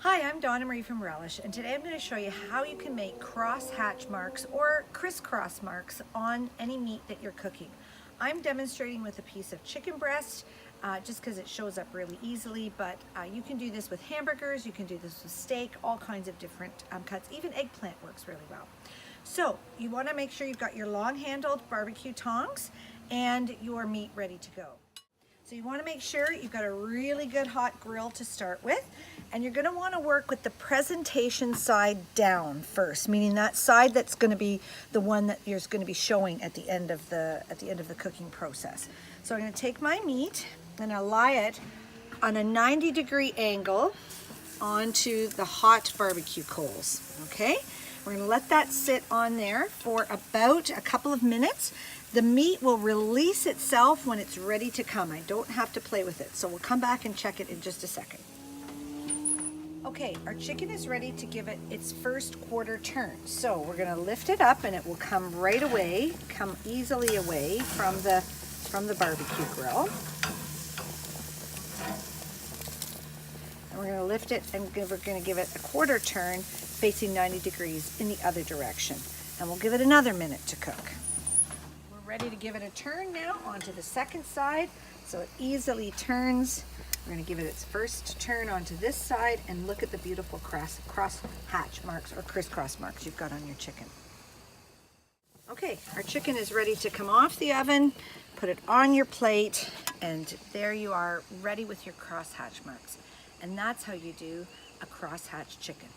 Hi, I'm Donna-Marie from Relish, and today I'm going to show you how you can make cross-hatch marks or crisscross marks on any meat that you're cooking. I'm demonstrating with a piece of chicken breast just because it shows up really easily, but you can do this with hamburgers, you can do this with steak, all kinds of different cuts. Even eggplant works really well. So you want to make sure you've got your long-handled barbecue tongs and your meat ready to go. So you want to make sure you've got a really good hot grill to start with, and you're going to want to work with the presentation side down first, meaning that side that's going to be the one that you're going to be showing at the end of the cooking process. So I'm going to take my meat and I'll lie it on a 90-degree angle onto the hot barbecue coals. Okay, we're going to let that sit on there for about a couple of minutes. The meat will release itself when it's ready to come. I don't have to play with it. So we'll come back and check it in just a second. Okay, our chicken is ready to give it its first quarter turn. So we're gonna lift it up and it will come right away, come easily away from the barbecue grill. And we're gonna lift it and we're gonna give it a quarter turn facing 90 degrees in the other direction. And we'll give it another minute to cook. Ready to give it a turn now onto the second side, so it easily turns. We're going to give it its first turn onto this side, and look at the beautiful cross hatch marks or crisscross marks you've got on your chicken. Okay, our chicken is ready to come off the oven. Put it on your plate, and there you are, ready with your cross hatch marks. And that's how you do a cross hatch chicken.